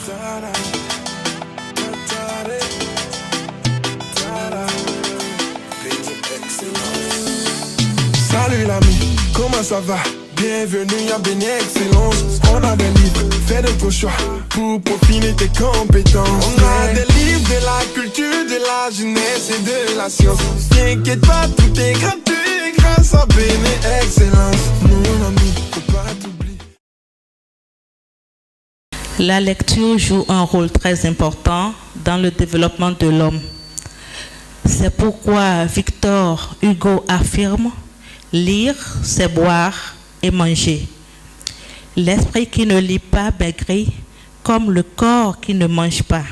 Salut l'ami, comment ça va? Bienvenue à Béni Excellence. On a des livres, fais de ton choix pour peaufiner tes compétences. On a des livres de la culture, de la jeunesse et de la science. T'inquiète pas, tout est gratuit grâce à Béni Excellence. Mon ami, faut pas t'oublier. La lecture joue un rôle très important dans le développement de l'homme. C'est pourquoi Victor Hugo affirme: lire, c'est boire et manger. L'esprit qui ne lit pas maigrit, comme le corps qui ne mange pas.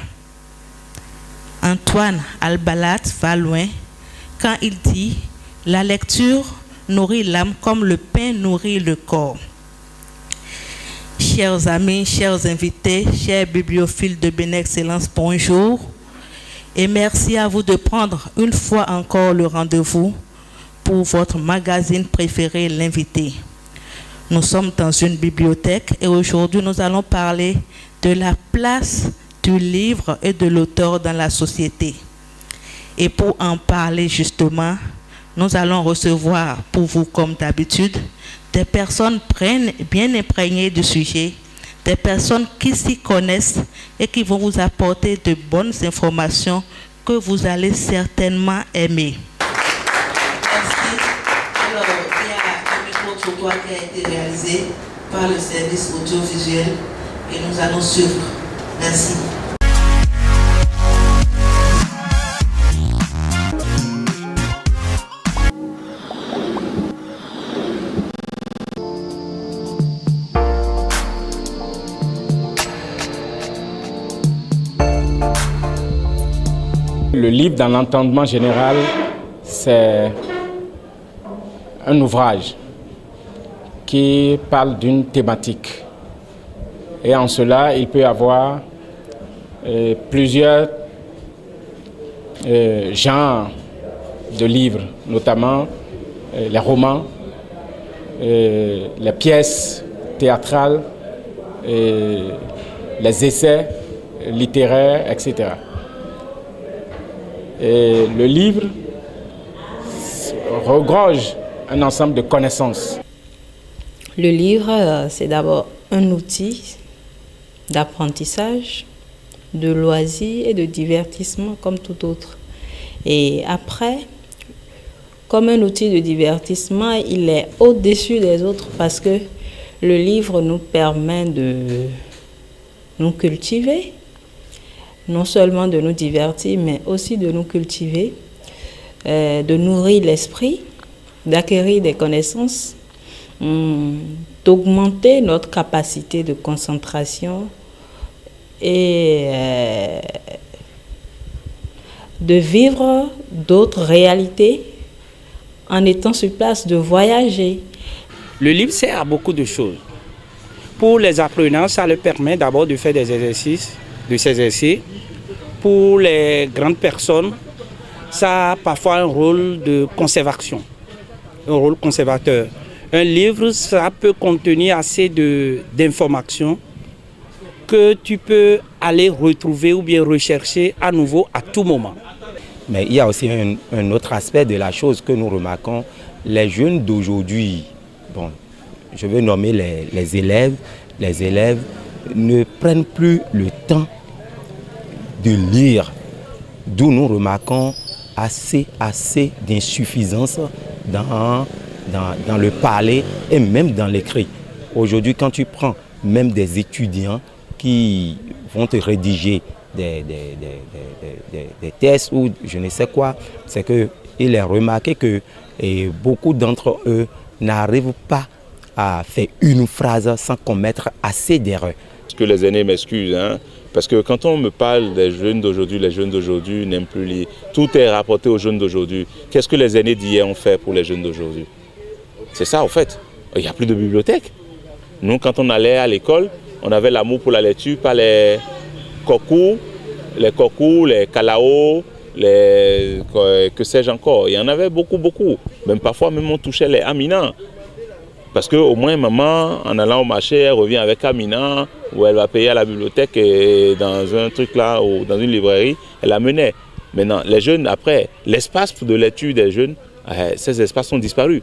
Antoine Albalat va loin quand il dit: la lecture nourrit l'âme comme le pain nourrit le corps. Chers amis, chers invités, chers bibliophiles de Béni Excellence, bonjour. Et merci à vous de prendre une fois encore le rendez-vous pour votre magazine préféré, L'Invité. Nous sommes dans une bibliothèque et aujourd'hui nous allons parler de la place du livre et de l'auteur dans la société. Et pour en parler justement, nous allons recevoir pour vous, comme d'habitude, des personnes bien imprégnées du sujet, des personnes qui s'y connaissent et qui vont vous apporter de bonnes informations que vous allez certainement aimer. Merci. Alors, il y a un micro-trottoir qui a été réalisé par le service audiovisuel et nous allons suivre. Merci. Le livre, dans l'entendement général, c'est un ouvrage qui parle d'une thématique. Et en cela, il peut y avoir plusieurs genres de livres, notamment les romans, les pièces théâtrales, les essais littéraires, etc. Et le livre regorge un ensemble de connaissances. Le livre, c'est d'abord un outil d'apprentissage, de loisirs et de divertissement comme tout autre. Et après, comme un outil de divertissement, il est au-dessus des autres parce que le livre nous permet de nous cultiver, non seulement de nous divertir, mais aussi de nous cultiver, de nourrir l'esprit, d'acquérir des connaissances, d'augmenter notre capacité de concentration et de vivre d'autres réalités en étant sur place, de voyager. Le livre sert à beaucoup de choses. Pour les apprenants, ça leur permet d'abord de faire des exercices, de s'exercer. Pour les grandes personnes, ça a parfois un rôle de conservation, un rôle conservateur. Un livre, ça peut contenir assez d'informations que tu peux aller retrouver ou bien rechercher à nouveau à tout moment. Mais il y a aussi un autre aspect de la chose que nous remarquons. Les jeunes d'aujourd'hui, bon, je vais nommer les élèves ne prennent plus le temps de lire, d'où nous remarquons assez d'insuffisance dans le parler et même dans l'écrit. Aujourd'hui, quand tu prends même des étudiants qui vont te rédiger des tests ou je ne sais quoi, c'est qu'il est remarqué que beaucoup d'entre eux n'arrivent pas à faire une phrase sans commettre assez d'erreurs. Que les aînés m'excusent, hein, parce que quand on me parle des jeunes d'aujourd'hui, les jeunes d'aujourd'hui n'aiment plus lire. Tout est rapporté aux jeunes d'aujourd'hui. Qu'est-ce que les aînés d'hier ont fait pour les jeunes d'aujourd'hui? C'est ça, en fait. Il n'y a plus de bibliothèque. Nous, quand on allait à l'école, on avait l'amour pour la lecture par les cocos, les calaos, que sais-je encore. Il y en avait beaucoup. Même parfois, même on touchait les aminans. Parce qu'au moins, maman, en allant au marché, elle revient avec Amina, ou elle va payer à la bibliothèque et dans un truc là, ou dans une librairie, elle amenait. Maintenant, les jeunes, après, l'espace de lecture des jeunes, ces espaces sont disparus.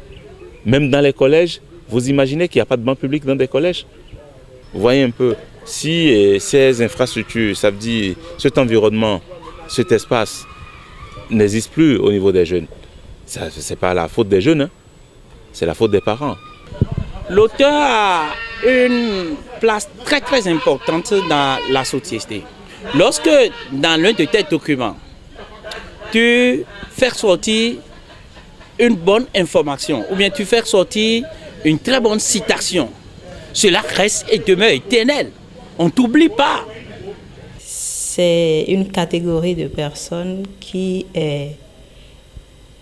Même dans les collèges, vous imaginez qu'il n'y a pas de banc public dans des collèges? Vous voyez un peu, si ces infrastructures, ça veut dire cet environnement, cet espace n'existe plus au niveau des jeunes, ce n'est pas la faute des jeunes, hein. C'est la faute des parents. L'auteur a une place très très importante dans la société. Lorsque dans l'un de tes documents, tu fais sortir une bonne information ou bien tu fais sortir une très bonne citation, cela reste et demeure éternel. On ne t'oublie pas. C'est une catégorie de personnes qui est,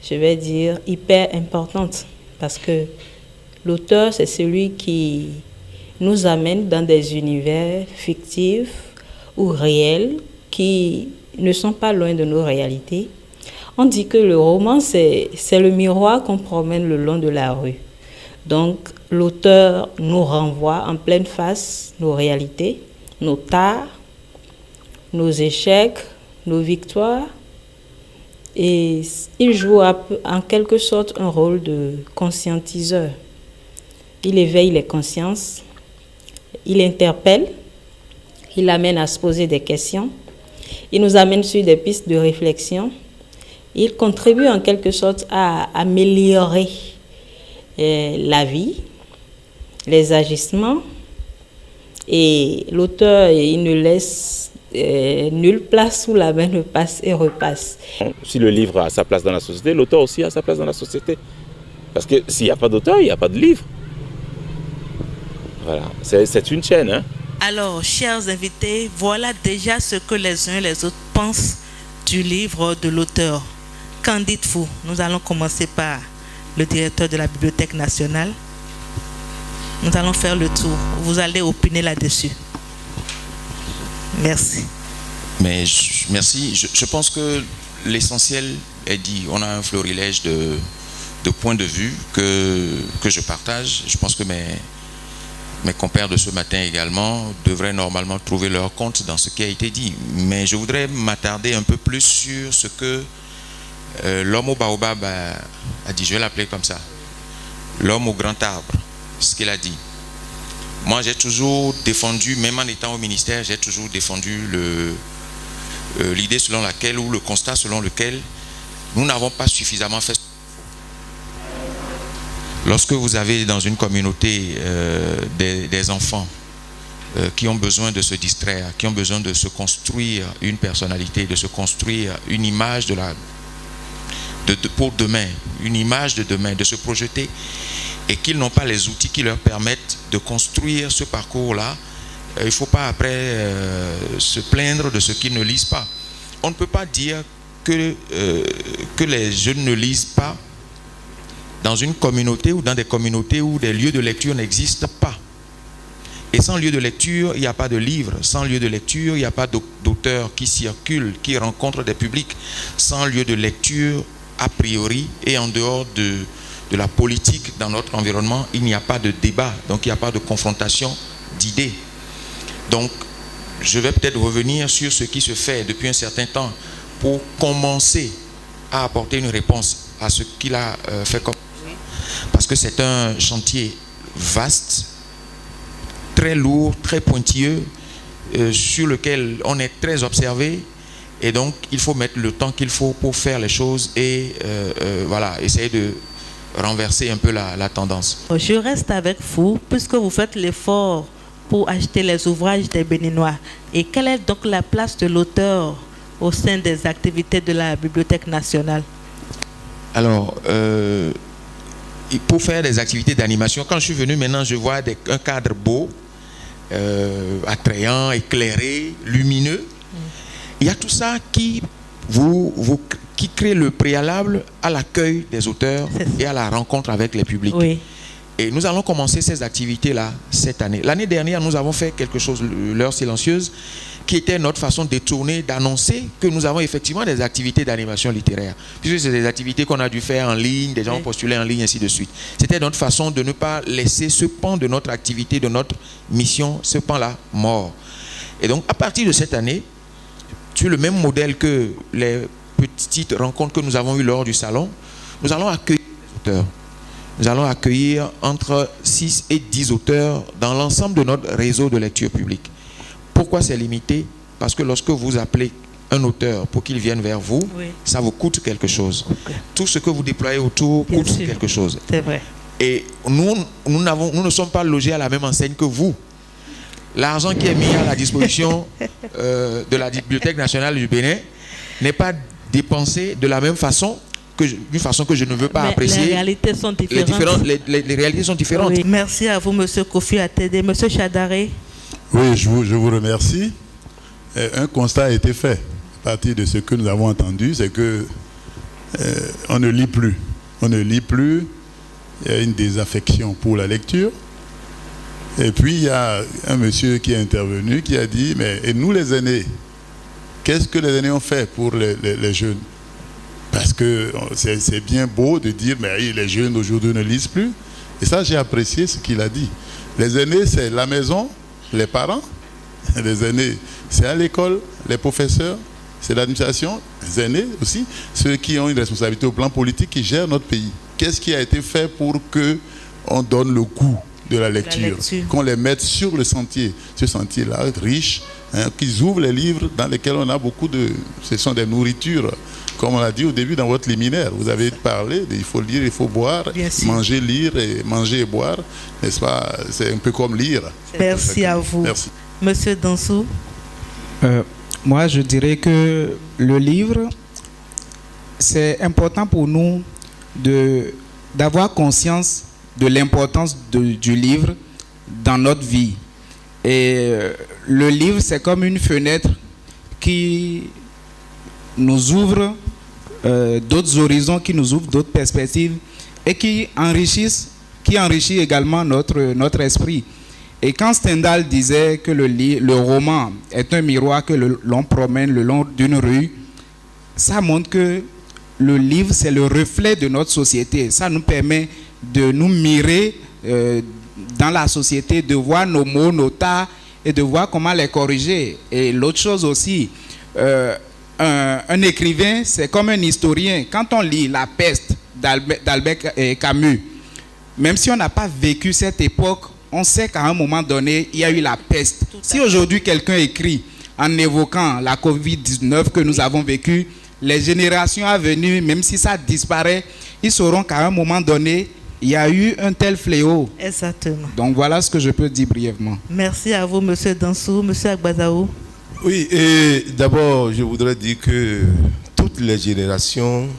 je vais dire, hyper importante parce que l'auteur, c'est celui qui nous amène dans des univers fictifs ou réels qui ne sont pas loin de nos réalités. On dit que le roman, c'est le miroir qu'on promène le long de la rue. Donc, l'auteur nous renvoie en pleine face nos réalités, nos tares, nos échecs, nos victoires. Et il joue en quelque sorte un rôle de conscientiseur. Il éveille les consciences, il interpelle, il amène à se poser des questions, il nous amène sur des pistes de réflexion, il contribue en quelque sorte à améliorer la vie, les agissements, et l'auteur, il ne laisse nulle place où la main ne passe et repasse. Si le livre a sa place dans la société, l'auteur aussi a sa place dans la société. Parce que s'il n'y a pas d'auteur, il n'y a pas de livre. Voilà, c'est une chaîne. Hein? Alors, chers invités, voilà déjà ce que les uns et les autres pensent du livre de l'auteur. Qu'en dites-vous? Nous allons commencer par le directeur de la Bibliothèque nationale. Nous allons faire le tour. Vous allez opiner là-dessus. Merci. Merci. Je pense que l'essentiel est dit. On a un florilège de points de vue que je partage. Je pense que mes compères de ce matin également devraient normalement trouver leur compte dans ce qui a été dit. Mais je voudrais m'attarder un peu plus sur ce que l'homme au baobab a dit. Je vais l'appeler comme ça. L'homme au grand arbre, ce qu'il a dit. Moi, j'ai toujours défendu, même en étant au ministère, j'ai toujours défendu l'idée selon laquelle, ou le constat selon lequel nous n'avons pas suffisamment fait. Lorsque vous avez dans une communauté des enfants qui ont besoin de se distraire, qui ont besoin de se construire une personnalité, de se construire une image pour demain, une image de demain, de se projeter, et qu'ils n'ont pas les outils qui leur permettent de construire ce parcours-là, il ne faut pas après se plaindre de ce qu'ils ne lisent pas. On ne peut pas dire que les jeunes ne lisent pas dans une communauté ou dans des communautés où des lieux de lecture n'existent pas. Et sans lieu de lecture, il n'y a pas de livre. Sans lieu de lecture, il n'y a pas d'auteurs qui circulent, qui rencontrent des publics. Sans lieu de lecture, a priori, et en dehors de la politique dans notre environnement, il n'y a pas de débat, donc il n'y a pas de confrontation d'idées. Donc, je vais peut-être revenir sur ce qui se fait depuis un certain temps pour commencer à apporter une réponse à ce qu'il a fait comme... Parce que c'est un chantier vaste, très lourd, très pointilleux, sur lequel on est très observé. Et donc, il faut mettre le temps qu'il faut pour faire les choses et voilà, essayer de renverser un peu la tendance. Je reste avec vous puisque vous faites l'effort pour acheter les ouvrages des Béninois. Et quelle est donc la place de l'auteur au sein des activités de la Bibliothèque nationale? Alors, pour faire des activités d'animation, quand je suis venu maintenant, je vois un cadre beau, attrayant, éclairé, lumineux. Il y a tout ça qui crée le préalable à l'accueil des auteurs et à la rencontre avec les publics. Oui. Et nous allons commencer ces activités-là cette année. L'année dernière, nous avons fait quelque chose, l'heure silencieuse, qui était notre façon détournée d'annoncer que nous avons effectivement des activités d'animation littéraire. Puisque c'est des activités qu'on a dû faire en ligne, des gens ont postulé en ligne, ainsi de suite. C'était notre façon de ne pas laisser ce pan de notre activité, de notre mission, ce pan-là mort. Et donc, à partir de cette année, sur le même modèle que les petites rencontres que nous avons eues lors du salon, nous allons accueillir des auteurs. Nous allons accueillir entre 6 et 10 auteurs dans l'ensemble de notre réseau de lecture publique. Pourquoi c'est limité? Parce que lorsque vous appelez un auteur pour qu'il vienne vers vous, ça vous coûte quelque chose. Tout ce que vous déployez autour coûte quelque chose. C'est vrai. Et nous ne sommes pas logés à la même enseigne que vous. L'argent qui est mis à la disposition de la Bibliothèque nationale du Bénin n'est pas dépensé de la même façon, d'une façon que je ne veux pas apprécier. Les réalités sont différentes. Les réalités sont différentes. Oui. Merci à vous, M. Kofi Atede. M. Chadaré. Oui, je vous remercie. Un constat a été fait à partir de ce que nous avons entendu, c'est que on ne lit plus. On ne lit plus. Il y a une désaffection pour la lecture. Et puis il y a un monsieur qui est intervenu qui a dit, mais et nous les aînés, qu'est-ce que les aînés ont fait pour les jeunes? Parce que c'est bien beau de dire, mais les jeunes aujourd'hui ne lisent plus. Et ça, j'ai apprécié ce qu'il a dit. Les aînés, c'est la maison, les parents. Les aînés, c'est à l'école, les professeurs, c'est l'administration. Les aînés aussi, ceux qui ont une responsabilité au plan politique, qui gèrent notre pays. Qu'est-ce qui a été fait pour qu'on donne le coup de la lecture, qu'on les mette sur le sentier, ce sentier-là riche, hein, qu'ils ouvrent les livres dans lesquels on a beaucoup de... Ce sont des nourritures, comme on l'a dit au début dans votre liminaire. Vous avez parlé, il faut lire, il faut boire, manger, lire, et manger et boire, n'est-ce pas? C'est un peu comme lire. Merci à vous. Merci. Monsieur Dansou. Moi, je dirais que le livre, c'est important pour nous d'avoir conscience de l'importance du livre dans notre vie. Et le livre, c'est comme une fenêtre qui nous ouvre d'autres horizons, qui nous ouvre d'autres perspectives et qui enrichit également notre esprit. Et quand Stendhal disait que le roman est un miroir que l'on promène le long d'une rue, ça montre que le livre, c'est le reflet de notre société. Ça nous permet de nous mirer dans la société, de voir nos maux, nos tares et de voir comment les corriger. Et l'autre chose aussi, un écrivain, c'est comme un historien. Quand on lit La Peste d'Albert Camus, même si on n'a pas vécu cette époque, on sait qu'à un moment donné, il y a eu la peste. Si aujourd'hui quelqu'un écrit en évoquant la Covid-19 que nous avons vécue, les générations à venir, même si ça disparaît, ils sauront qu'à un moment donné, il y a eu un tel fléau. Exactement. Donc voilà ce que je peux dire brièvement. Merci à vous, M. Dansou. M. Agbazaou. Oui, et d'abord, je voudrais dire que toutes les générations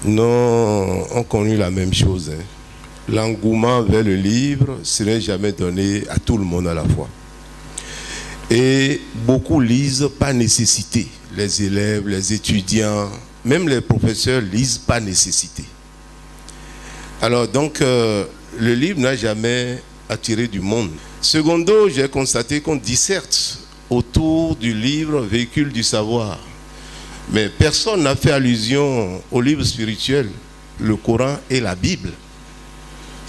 ont connu la même chose. L'engouement vers le livre, ce n'est jamais donné à tout le monde à la fois. Et beaucoup lisent par nécessité. Les élèves, les étudiants, même les professeurs lisent par nécessité. Alors donc, le livre n'a jamais attiré du monde. Secondo, j'ai constaté qu'on disserte autour du livre véhicule du savoir. Mais personne n'a fait allusion au livre spirituel, le Coran et la Bible.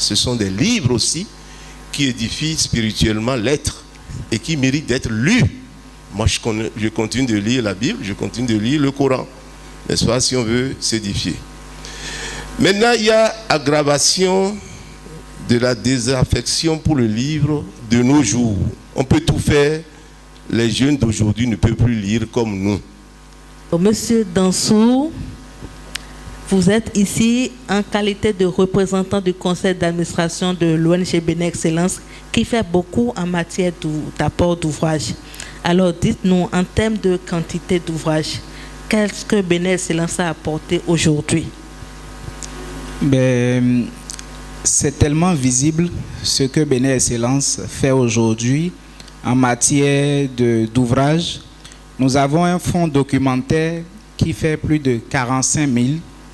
Ce sont des livres aussi qui édifient spirituellement l'être et qui méritent d'être lus. Moi, je continue de lire la Bible, je continue de lire le Coran, n'est-ce pas, si on veut s'édifier. Maintenant, il y a aggravation de la désaffection pour le livre de nos jours. On peut tout faire. Les jeunes d'aujourd'hui ne peuvent plus lire comme nous. Monsieur Dansou, vous êtes ici en qualité de représentant du conseil d'administration de l'ONG Bénin Excellence qui fait beaucoup en matière d'apport d'ouvrages. Alors dites-nous, en termes de quantité d'ouvrages, qu'est-ce que Bénin Excellence a apporté aujourd'hui? C'est tellement visible ce que Bénin Excellence fait aujourd'hui en matière d'ouvrages. Nous avons un fonds documentaire qui fait plus de 45 000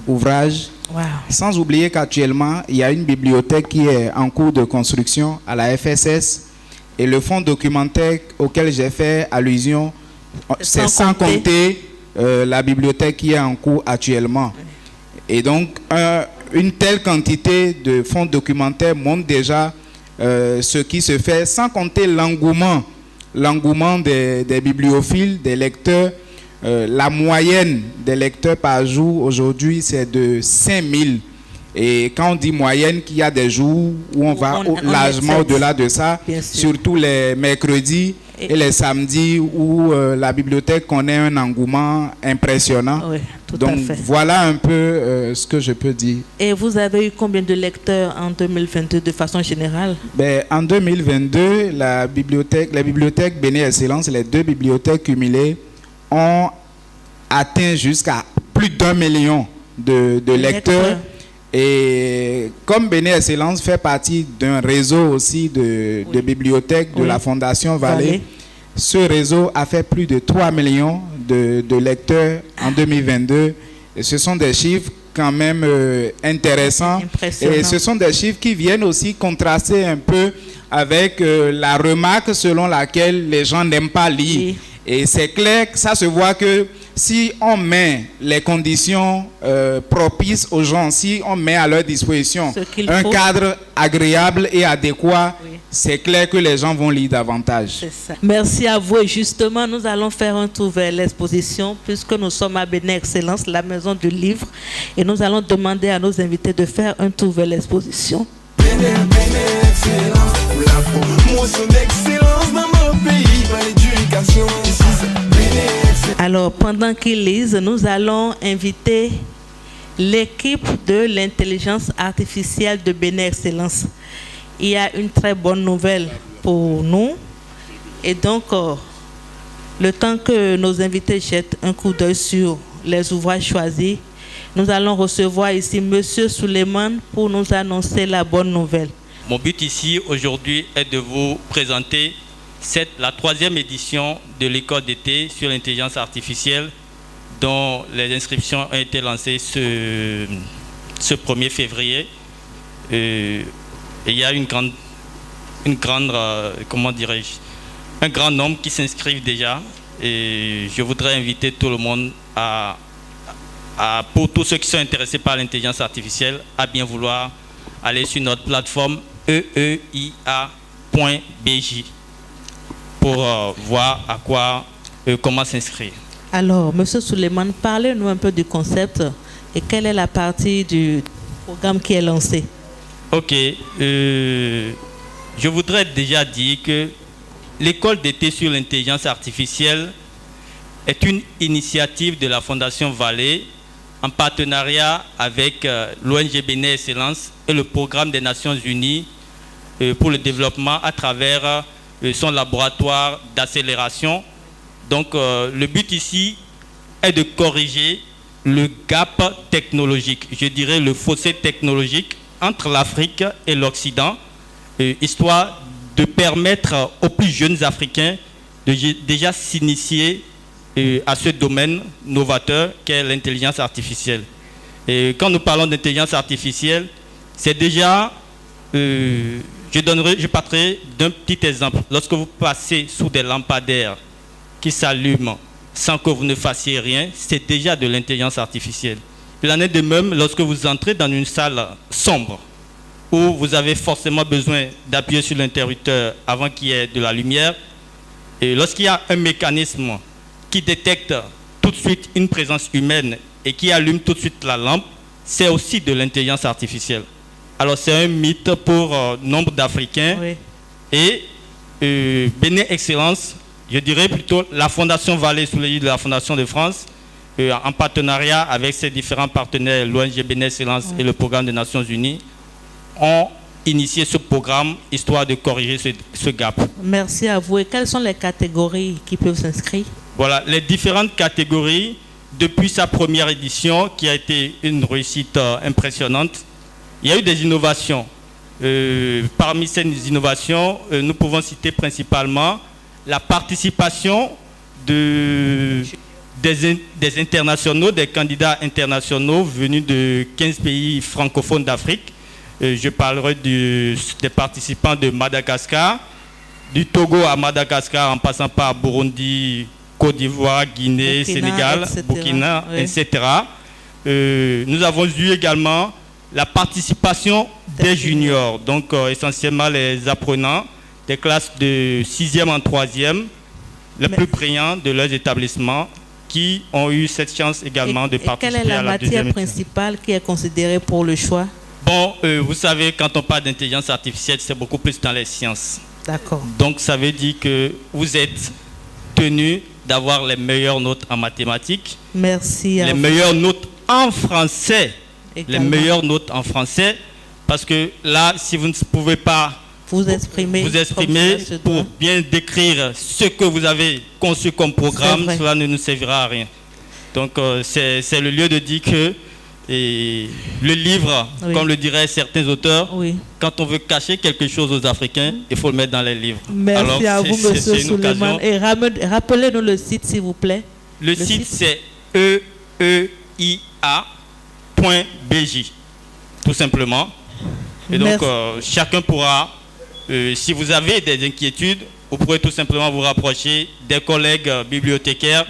ouvrages. Wow. Sans oublier qu'actuellement, il y a une bibliothèque qui est en cours de construction à la FSS Et le fonds documentaire auquel j'ai fait allusion, c'est sans compter la bibliothèque qui est en cours actuellement. Et donc, une telle quantité de fonds documentaires montre déjà ce qui se fait, sans compter l'engouement des bibliophiles, des lecteurs. La moyenne des lecteurs par jour aujourd'hui, c'est de 5000. Et quand on dit moyenne, qu'il y a des jours où on va largement au-delà de ça, surtout les mercredis et les samedis où la bibliothèque connaît un engouement impressionnant. Oui, tout Donc à fait. voilà un peu ce que je peux dire. Et vous avez eu combien de lecteurs en 2022 de façon générale? En 2022, les bibliothèques Béné Excellence, les 2 bibliothèques cumulées, ont atteint jusqu'à plus d'1 million de lecteurs. Et comme Béné Excellence fait partie d'un réseau aussi de bibliothèques de la Fondation Vallée, ce réseau a fait plus de 3 millions de lecteurs en 2022. Et ce sont des chiffres quand même intéressants. Et ce sont des chiffres qui viennent aussi contraster un peu avec la remarque selon laquelle les gens n'aiment pas lire. Et c'est clair que ça se voit que si on met les conditions propices aux gens, si on met à leur disposition un cadre agréable et adéquat, c'est clair que les gens vont lire davantage. C'est ça. Merci à vous. Et justement, nous allons faire un tour vers l'exposition puisque nous sommes à Béné Excellence, la maison du livre. Et nous allons demander à nos invités de faire un tour vers l'exposition. Béné Excellence, pour la promotion d'excellence dans mon pays, par l'éducation. Alors, pendant qu'ils lisent, nous allons inviter l'équipe de l'intelligence artificielle de Béné Excellence. Il y a une très bonne nouvelle pour nous. Et donc, le temps que nos invités jettent un coup d'œil sur les ouvrages choisis, nous allons recevoir ici M. Suleiman pour nous annoncer la bonne nouvelle. Mon but ici, aujourd'hui, est de vous présenter la 3e édition de l'école d'été sur l'intelligence artificielle dont les inscriptions ont été lancées ce 1er février. Et il y a un grand nombre qui s'inscrivent déjà. Et je voudrais inviter tout le monde pour tous ceux qui sont intéressés par l'intelligence artificielle, à bien vouloir aller sur notre plateforme eeia.bj pour voir comment s'inscrire. Alors, M. Suleiman, parlez-nous un peu du concept et quelle est la partie du programme qui est lancé. Ok. Je voudrais déjà dire que l'école d'été sur l'intelligence artificielle est une initiative de la Fondation Vallée en partenariat avec l'ONG Béné Excellence et le programme des Nations Unies pour le développement à travers son laboratoire d'accélération. Donc le but ici est de corriger le gap technologique, je dirais le fossé technologique entre l'Afrique et l'Occident, histoire de permettre aux plus jeunes Africains de déjà s'initier à ce domaine novateur qu'est l'intelligence artificielle. Et quand nous parlons d'intelligence artificielle, c'est déjà... je parlerai d'un petit exemple. Lorsque vous passez sous des lampadaires qui s'allument sans que vous ne fassiez rien, c'est déjà de l'intelligence artificielle. Il en est de même lorsque vous entrez dans une salle sombre où vous avez forcément besoin d'appuyer sur l'interrupteur avant qu'il y ait de la lumière. Et lorsqu'il y a un mécanisme qui détecte tout de suite une présence humaine et qui allume tout de suite la lampe, c'est aussi de l'intelligence artificielle. Alors c'est un mythe pour nombre d'Africains. Oui. Et Béné Excellence, je dirais plutôt la Fondation Vallée sous l'égide de la Fondation de France, en partenariat avec ses différents partenaires, l'ONG Béné Excellence et le programme des Nations Unies, ont initié ce programme histoire de corriger ce gap. Merci à vous. Et quelles sont les catégories qui peuvent s'inscrire? Voilà, les différentes catégories, depuis sa première édition, qui a été une réussite impressionnante, il y a eu des innovations. Parmi ces innovations, nous pouvons citer principalement la participation des internationaux, des candidats internationaux venus de 15 pays francophones d'Afrique. Je parlerai des participants de Madagascar, du Togo à Madagascar, en passant par Burundi, Côte d'Ivoire, Guinée, Burkina, Sénégal, etc. Burkina, Oui. etc. Nous avons eu également la participation des juniors, donc essentiellement les apprenants des classes de 6e en 3e, les plus brillants de leurs établissements, qui ont eu cette chance également de participer Quelle est la à la matière deuxième étude. principale qui est considérée pour le choix? Bon, vous savez, quand on parle d'intelligence artificielle, c'est beaucoup plus dans les sciences. D'accord. Donc, ça veut dire que vous êtes tenu d'avoir les meilleures notes en mathématiques, Merci à les vous. meilleures notes en français, Également. les meilleures notes en français, parce que là, si vous ne pouvez pas vous exprimer vous comme exprimer cela se pour doit. bien décrire ce que vous avez conçu comme programme, C'est vrai. cela ne nous servira à rien. Donc, c'est le lieu de dire que le livre, Oui. comme le diraient certains auteurs, Oui. quand on veut cacher quelque chose aux Africains, il faut le mettre dans les livres. Merci à vous, monsieur c'est une occasion. Suleiman. Et rappelez-nous le site, s'il vous plaît. Le site, c'est eeia.bj, tout simplement. Et donc, Merci. chacun pourra, si vous avez des inquiétudes, vous pourrez tout simplement vous rapprocher des collègues bibliothécaires,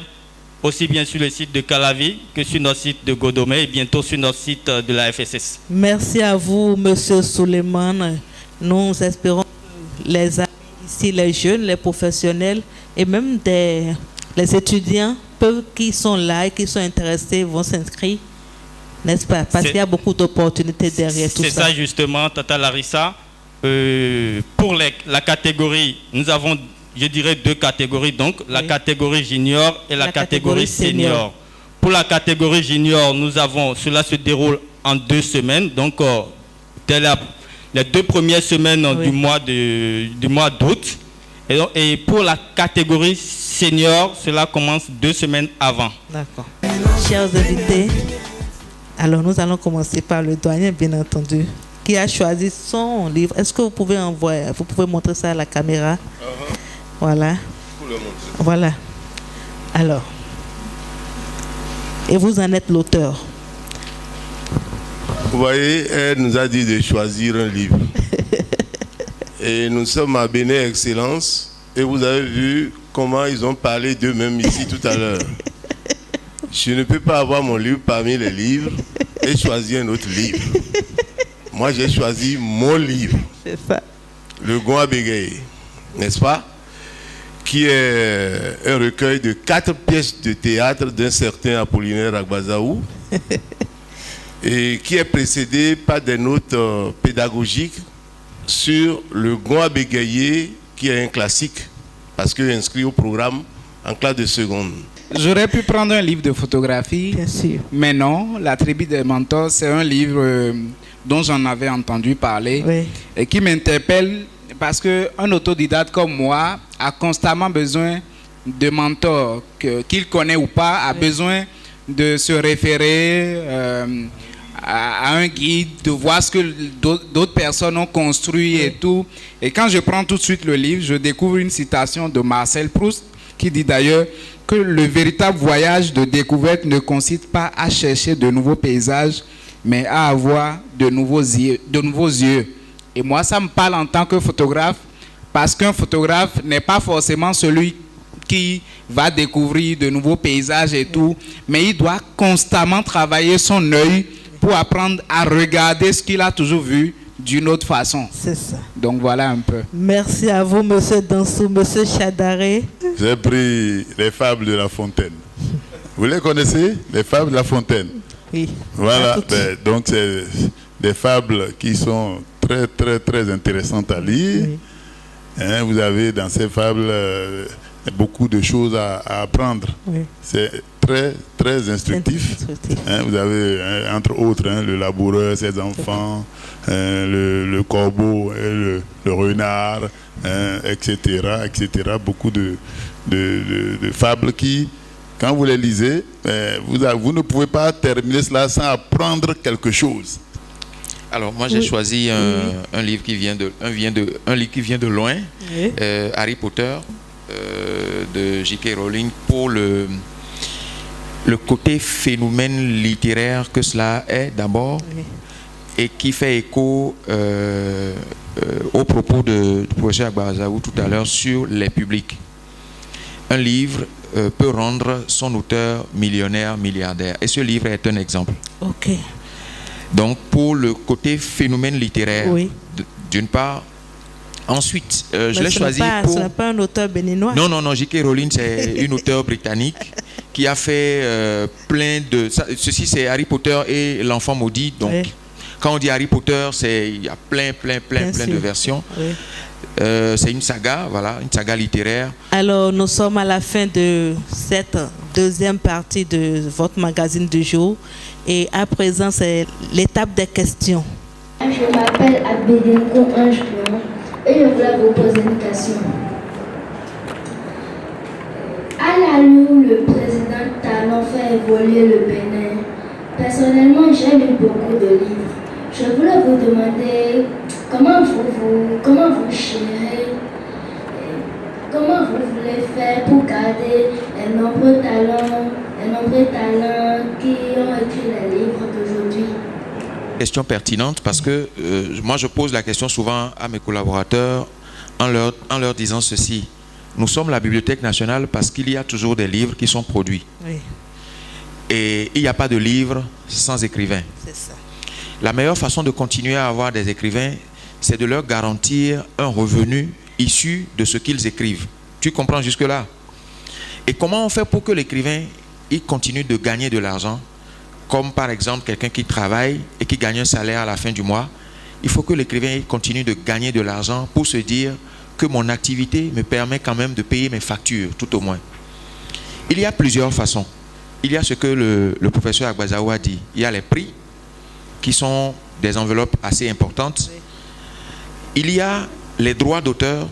aussi bien sur le site de Calavi que sur notre site de Godomé et bientôt sur notre site de la FSS. Merci à vous, monsieur Suleiman. Nous espérons que les amis ici, les jeunes, les professionnels et même les étudiants qui sont là et qui sont intéressés vont s'inscrire, n'est-ce pas? Parce qu'il y a beaucoup d'opportunités derrière tout C'est ça. ça justement, Tata Larissa. Pour la catégorie, nous avons, je dirais, deux catégories. Donc, la catégorie junior et la catégorie senior. Pour la catégorie junior, nous avons, cela se déroule en 2 semaines. Donc, dès les 2 premières semaines du mois d'août. Et pour la catégorie senior, cela commence 2 semaines avant. D'accord. Chers invités, alors nous allons commencer par le doyen, bien entendu, qui a choisi son livre. Est-ce que vous pouvez montrer ça à la caméra? Voilà. Voilà. Alors. Et vous en êtes l'auteur. Vous voyez, elle nous a dit de choisir un livre. Et nous sommes à Bénin Excellence. Et vous avez vu comment ils ont parlé d'eux-mêmes ici tout à l'heure. Je ne peux pas avoir mon livre parmi les livres et choisir un autre livre. Moi, j'ai choisi mon livre. C'est ça. Le Goa Bégaye, n'est-ce pas? Qui est un recueil de 4 pièces de théâtre d'un certain Apollinaire Agbazaou et qui est précédé par des notes pédagogiques sur le Goa Bégaye, qui est un classique parce qu'il est inscrit au programme en classe de seconde. J'aurais pu prendre un livre de photographie, mais non, La tribu des mentors, c'est un livre dont j'en avais entendu parler et qui m'interpelle parce qu'un autodidacte comme moi a constamment besoin de mentors, qu'il connaît ou pas, a besoin de se référer à un guide, de voir ce que d'autres personnes ont construit et tout. Et quand je prends tout de suite le livre, je découvre une citation de Marcel Proust qui dit d'ailleurs que le véritable voyage de découverte ne consiste pas à chercher de nouveaux paysages, mais à avoir de nouveaux yeux. Et moi, ça me parle en tant que photographe, parce qu'un photographe n'est pas forcément celui qui va découvrir de nouveaux paysages et tout, mais il doit constamment travailler son œil pour apprendre à regarder ce qu'il a toujours vu d'une autre façon. C'est ça. Donc voilà un peu. Merci à vous, monsieur Dansou, monsieur Chadaré. J'ai pris les fables de La Fontaine. Vous les connaissez, les fables de La Fontaine? Oui. Voilà, donc c'est des fables qui sont très, très, très intéressantes à lire. Oui. Hein, vous avez dans ces fables beaucoup de choses à apprendre. Oui. C'est très, très instructif. Hein, vous avez, entre autres, le laboureur, ses enfants, le corbeau, et le renard, etc., etc. Beaucoup de fables qui, quand vous les lisez, vous ne pouvez pas terminer cela sans apprendre quelque chose. Alors moi j'ai choisi un livre qui vient de loin, Harry Potter de J.K. Rowling, pour le côté phénomène littéraire que cela est d'abord, et qui fait écho au propos du professeur Agbazaou tout à l'heure sur les publics. Un livre peut rendre son auteur millionnaire, milliardaire. Et ce livre est un exemple. Ok. Donc, pour le côté phénomène littéraire, oui. D'une part. Ensuite, je l'ai choisi pour... Ce n'est pas un auteur béninois. Non, non, non. J.K. Rowling, c'est une auteure britannique qui a fait plein de... Ceci, c'est Harry Potter et l'enfant maudit. Donc, oui. Quand on dit Harry Potter, il y a plein de versions. Oui. C'est une saga, voilà, une saga littéraire. Alors, nous sommes à la fin de cette deuxième partie de votre magazine du jour. Et à présent, c'est l'étape des questions. Je m'appelle Abédenko Ange Blanc et je voulais vous poser une question. À la lu le président Talon fait évoluer le Bénin. Personnellement, j'ai lu beaucoup de livres. Je voulais vous demander comment vous gérez, comment vous voulez faire pour garder les nombreux talents qui ont écrit les livres d'aujourd'hui. Question pertinente parce que moi je pose la question souvent à mes collaborateurs en leur disant ceci. Nous sommes la Bibliothèque nationale parce qu'il y a toujours des livres qui sont produits. Oui. Et il n'y a pas de livre sans écrivain. C'est ça. La meilleure façon de continuer à avoir des écrivains, c'est de leur garantir un revenu issu de ce qu'ils écrivent. Tu comprends jusque-là? Et comment on fait pour que l'écrivain il continue de gagner de l'argent? Comme par exemple quelqu'un qui travaille et qui gagne un salaire à la fin du mois. Il faut que l'écrivain continue de gagner de l'argent pour se dire que mon activité me permet quand même de payer mes factures, tout au moins. Il y a plusieurs façons. Il y a ce que le professeur Agbazaou a dit. Il y a les prix, qui sont des enveloppes assez importantes. Oui. Il y a les droits d'auteur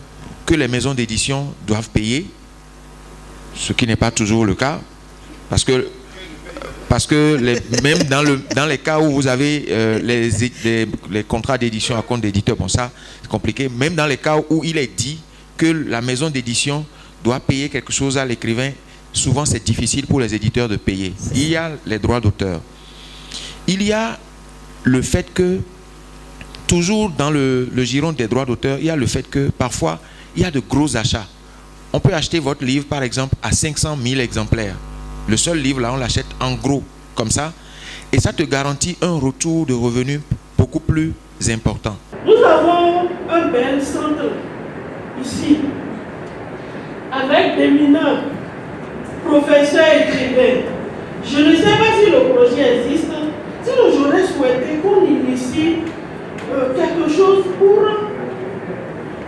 que les maisons d'édition doivent payer, ce qui n'est pas toujours le cas, parce que même dans les cas où vous avez les contrats d'édition à compte d'éditeur, bon ça c'est compliqué, même dans les cas où il est dit que la maison d'édition doit payer quelque chose à l'écrivain, souvent c'est difficile pour les éditeurs de payer. Il y a les droits d'auteur. Il y a le fait que, toujours dans le giron des droits d'auteur, il y a le fait que parfois il y a de gros achats. On peut acheter votre livre par exemple à 500 000 exemplaires. Le seul livre là, on l'achète en gros, comme ça, et ça te garantit un retour de revenus beaucoup plus important. Nous avons un bel centre ici, avec d'éminents professeurs écrivains. Je ne sais pas si le projet existe, sinon j'aurais souhaité qu'on initie quelque chose pour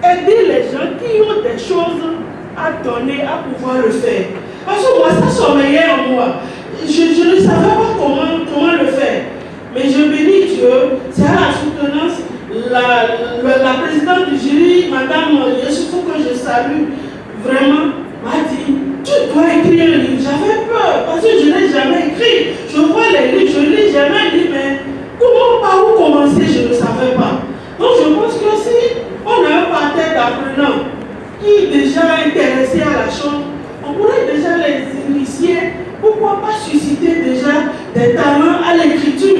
aider les gens qui ont des choses à donner, à pouvoir le faire. Parce que moi, ça sommeillait en moi. Je ne savais pas comment le faire. Mais je bénis Dieu, c'est à la soutenance, la présidente du jury, Madame Yessoufou, que je salue, vraiment, m'a dit, tu dois écrire un livre. J'avais peur, parce que je n'ai jamais écrit. Je vois les livres, je ne lis jamais un livre, mais par où commencer, je ne savais pas. Donc je pense que si on a un parterre d'apprenants qui est déjà intéressé à la chose, on pourrait déjà les initier, pourquoi pas susciter déjà des talents à l'écriture.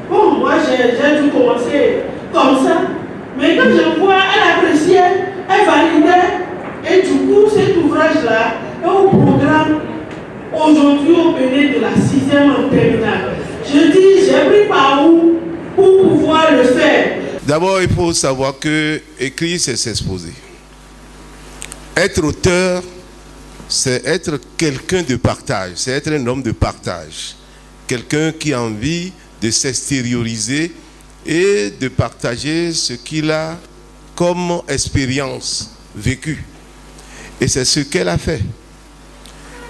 Bon, moi j'ai dû commencer comme ça, mais quand je vois, elle appréciait, elle validait, et du coup cet ouvrage-là est au programme aujourd'hui au Bénin de la 6e en terminale. Je dis, j'ai pris par où pour pouvoir le faire. D'abord, il faut savoir que écrire, c'est s'exposer. Être auteur, c'est être quelqu'un de partage, c'est être un homme de partage. Quelqu'un qui a envie de s'extérioriser et de partager ce qu'il a comme expérience vécue. Et c'est ce qu'elle a fait.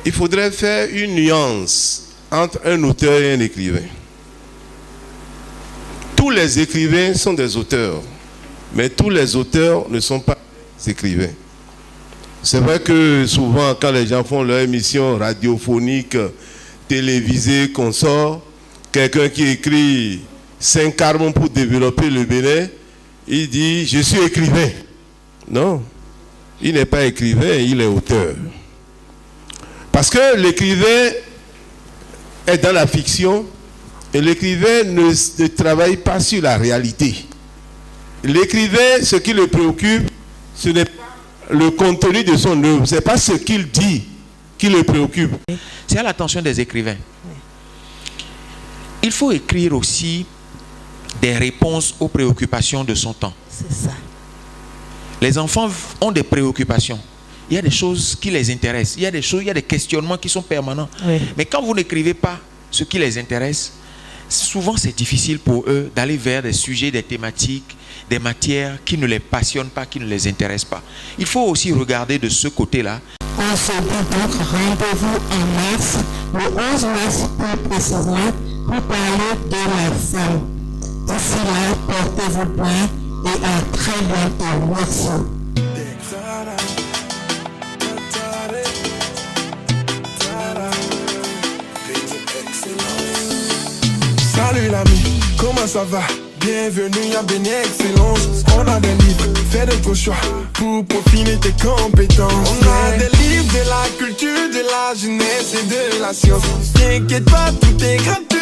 Il faudrait faire une nuance entre un auteur et un écrivain. Tous les écrivains sont des auteurs, mais tous les auteurs ne sont pas des écrivains. C'est vrai que souvent, quand les gens font leur émission radiophonique, télévisée, qu'on sort, quelqu'un qui écrit 5 carmons pour développer le Bénin, il dit « je suis écrivain ». Non, il n'est pas écrivain, il est auteur. Parce que l'écrivain est dans la fiction et l'écrivain ne travaille pas sur la réalité. L'écrivain, ce qui le préoccupe, ce n'est pas le contenu de son œuvre, ce n'est pas ce qu'il dit qui le préoccupe. C'est à l'attention des écrivains. Il faut écrire aussi des réponses aux préoccupations de son temps. C'est ça. Les enfants ont des préoccupations. Il y a des choses qui les intéressent. Il y a des questionnements qui sont permanents. Oui. Mais quand vous n'écrivez pas ce qui les intéresse, souvent c'est difficile pour eux d'aller vers des sujets, des thématiques, des matières qui ne les passionnent pas, qui ne les intéressent pas. Il faut aussi regarder de ce côté-là. On se dit donc rendez-vous en mars, le 11 mars plus précisément, pour parler de la femme. D'ici là, portez-vous bien et à très bientôt. Merci. Salut l'ami, comment ça va? Bienvenue à Béné Excellence. On a des livres, fais de ton choix pour peaufiner tes compétences. On a des livres de la culture, de la jeunesse et de la science. T'inquiète pas, tout est gratuit.